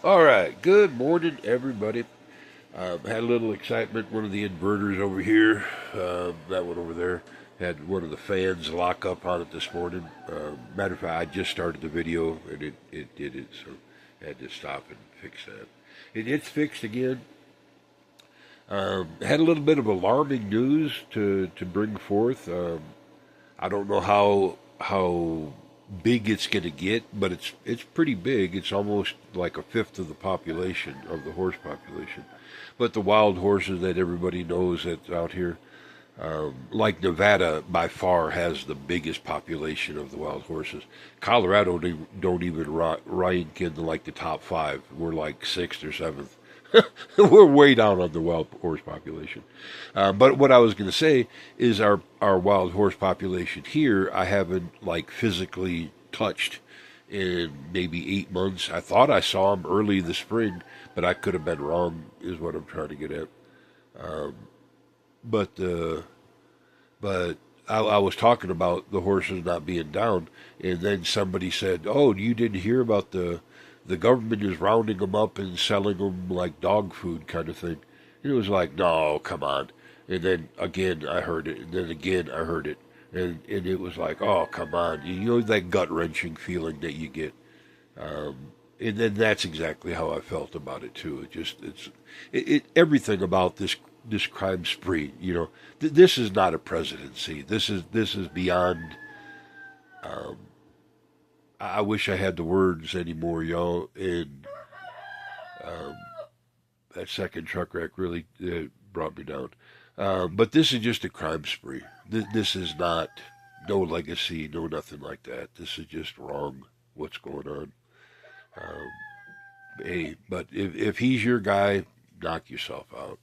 All right, good morning, everybody. Had a little excitement. One of the inverters over here, that one over there, had one of the fans lock up on it this morning. Matter of fact, I just started the video and it did it, so I had to stop and fix that. It's fixed again. Had a little bit of alarming news to bring forth. I don't know how big it's going to get, but it's pretty big. It's almost like a fifth of the population of the horse population. But the wild horses that everybody knows that's out here, like Nevada, by far has the biggest population of the wild horses. Colorado don't even rank in like the top five. We're like sixth or seventh. We're way down on the wild horse population. But what I was going to say is our wild horse population here, I haven't like physically touched in maybe 8 months. I thought I saw them early this spring, but I could have been wrong, is what I'm trying to get at. But I was talking about the horses not being down, and then somebody said, "Oh, you didn't hear about the government is rounding them up and selling them like dog food kind of thing." And it was like, "No, come on." And then again, I heard it, and then again, I heard it, and it was like, "Oh, come on!" You know that gut wrenching feeling that you get. And then that's exactly how I felt about it too. It everything about this crime spree. This is not a presidency. This is beyond. Um, I wish I had the words anymore, y'all. And um, that second truck wreck really brought me down. But this is just a crime spree. This is not no legacy, no nothing like that. This is just wrong. What's going on? Um, Hey, but if he's your guy, knock yourself out.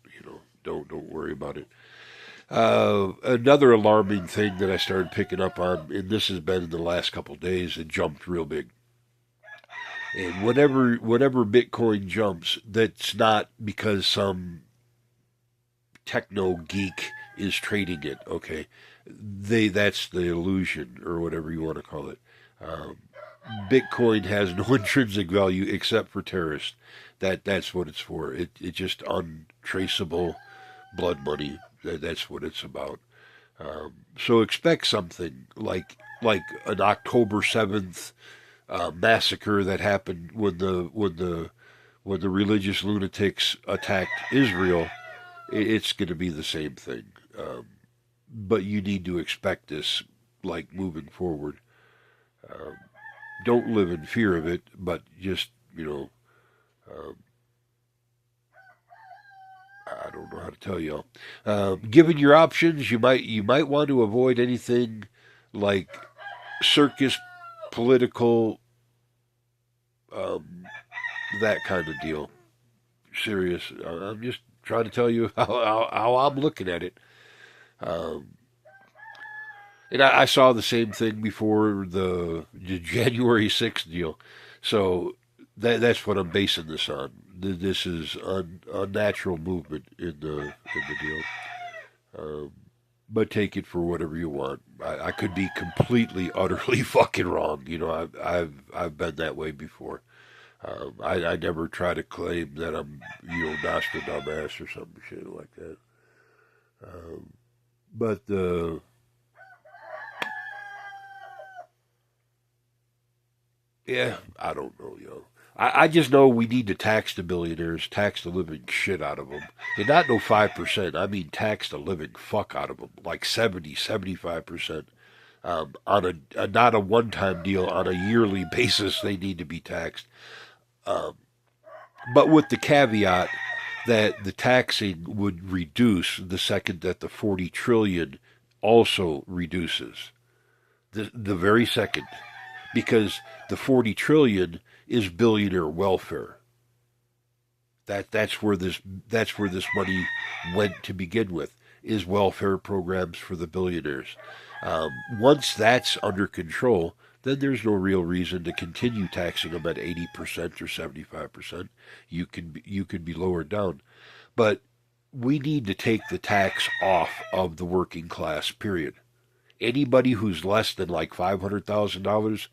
Don't worry about it. Another alarming thing that I started picking up on, and this has been in the last couple of days, it jumped real big. And whenever Bitcoin jumps, that's not because some techno geek is trading it. Okay, that's the illusion or whatever you want to call it. Um, Bitcoin has no intrinsic value except for terrorists. That's what it's for. It's just untraceable blood money. That's what it's about. So expect something like an October 7th massacre that happened when the religious lunatics attacked Israel. It's going to be the same thing. But you need to expect this, like moving forward. Um, don't live in fear of it, but just um, I don't know how to tell you. Given your options, you might want to avoid anything like circus, political, um, that kind of deal. Serious. I'm just trying to tell you how I'm looking at it. Um, and I saw the same thing before the January 6th deal. So that's what I'm basing this on. This is unnatural movement in the deal. Um, but take it for whatever you want. I could be completely, utterly fucking wrong. I've been that way before. I never try to claim that I'm Nostradamus or some shit like that. Um, but yeah, I don't know, yo. I just know we need to tax the billionaires, tax the living shit out of them. And not no 5%. I mean tax the living fuck out of them. Like 70, 75%. On not a one-time deal, on a yearly basis, they need to be taxed. Um, but with the caveat that the taxing would reduce the second that the 40 trillion also reduces. The very second, because the 40 trillion is billionaire welfare. That's where this money went to begin with, is welfare programs for the billionaires. Once that's under control, then there's no real reason to continue taxing them at 80% or 75%. You can be lowered down, but we need to take the tax off of the working class. Period. Anybody who's less than like $500,000,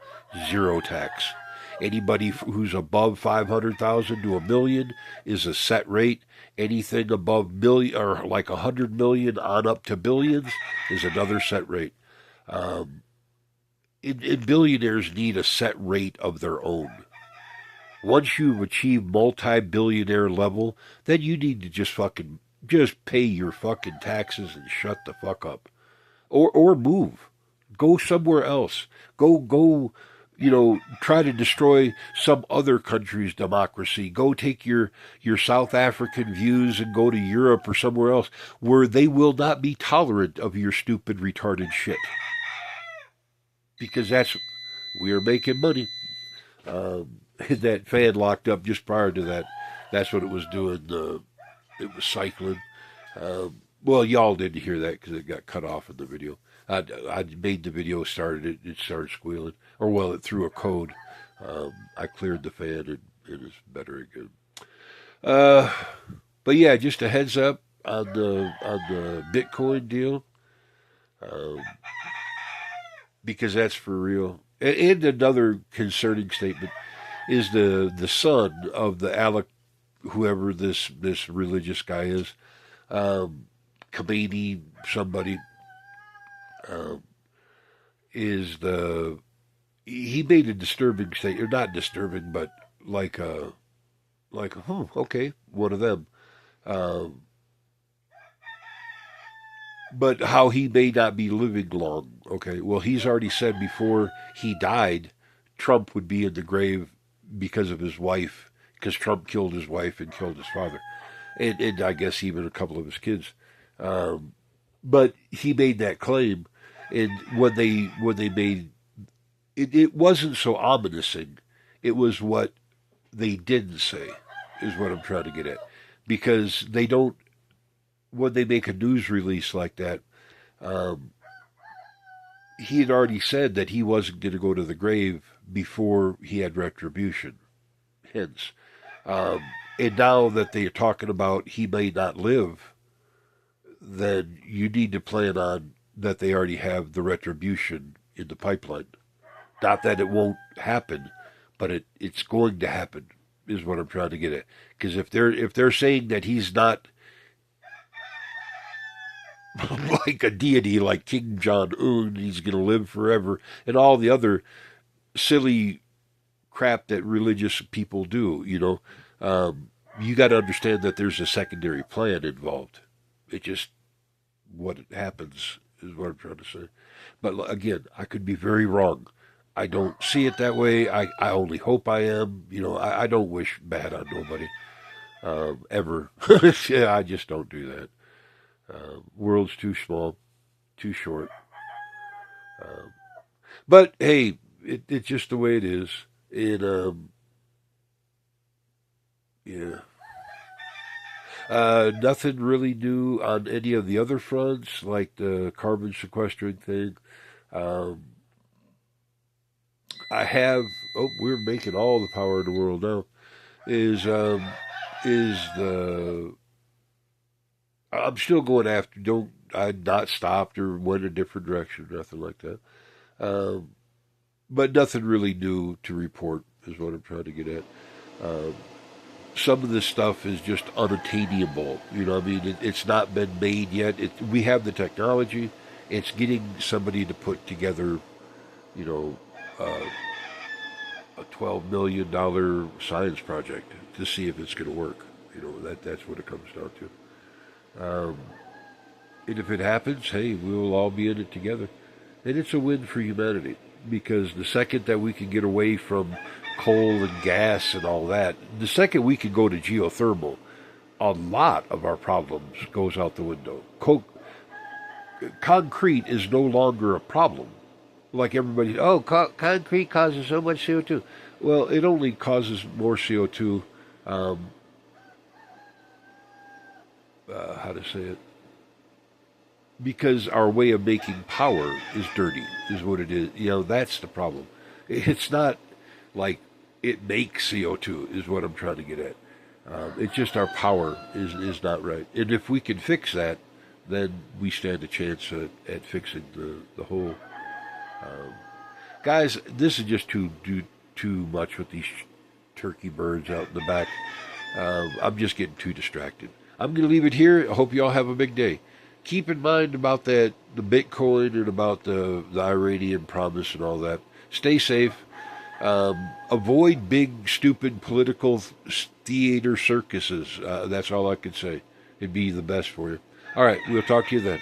zero tax. Anybody who's above 500,000 to a million is a set rate. Anything above million or like 100 million on up to billions is another set rate. Um, and billionaires need a set rate of their own. Once you've achieved multi-billionaire level, then you need to just pay your fucking taxes and shut the fuck up, or move, go somewhere else, go, try to destroy some other country's democracy. Go take your South African views and go to Europe or somewhere else where they will not be tolerant of your stupid retarded shit because that's we are making money. That fan locked up just prior to that. That's what it was doing. It was cycling. Well, y'all didn't hear that because it got cut off in the video. I made the video, started it, it started squealing. Or, well, it threw a code. I cleared the fan and it is better again. Uh, but yeah, just a heads up on the Bitcoin deal um, because that's for real. And another concerning statement is the son of the Alec, whoever this religious guy is, um, Khomeini, somebody, um, is the he made a disturbing statement, or not disturbing, but like okay, one of them. Um, but how he may not be living long. Okay, well, he's already said before he died, Trump would be in the grave because of his wife, because Trump killed his wife and killed his father, and I guess even a couple of his kids. Um, but he made that claim, and when they made it, it wasn't so ominous. It was what they didn't say, is what I'm trying to get at, because they don't when they make a news release like that. Um, he had already said that he wasn't going to go to the grave before he had retribution. Hence, um, and now that they are talking about he may not live, then you need to plan on that they already have the retribution in the pipeline. Not that it won't happen, but it's going to happen is what I'm trying to get at. Because if they're saying that he's not like a deity like King Jong Un, he's going to live forever, and all the other silly crap that religious people do, you got to understand that there's a secondary plan involved. It just what happens is what I'm trying to say. But again, I could be very wrong. I don't see it that way. I only hope I am. I don't wish bad on nobody ever. Yeah, I just don't do that. World's too small, too short. Um, but hey, it's just the way it is. And yeah, nothing really new on any of the other fronts, like the carbon sequestering thing. Um, I have. Oh, we're making all the power in the world now. Is the I'm still going after. Don't I not stopped or went a different direction, nothing like that. Um, but nothing really new to report is what I'm trying to get at. Um, some of this stuff is just unattainable. I mean, it's not been made yet. We have the technology. It's getting somebody to put together, you know, uh, a $12 million science project to see if it's going to work. That's what it comes down to. And if it happens, hey, we will all be in it together. And it's a win for humanity because the second that we can get away from coal and gas and all that, the second we can go to geothermal, a lot of our problems goes out the window. Concrete is no longer a problem. Like everybody, oh, concrete causes so much CO2. Well, it only causes more CO2. Um, how to say it? Because our way of making power is dirty, is what it is. That's the problem. It's not like it makes CO2, is what I'm trying to get at. It's just our power is not right. And if we can fix that, then we stand a chance at fixing the whole. Um, Guys, this is just too much with these turkey birds out in the back. I'm just getting too distracted. I'm going to leave it here. I hope you all have a big day. Keep in mind about the Bitcoin and about the Iranian promise and all that. Stay safe. Avoid big, stupid political theater circuses. That's all I could say. It'd be the best for you. All right, we'll talk to you then.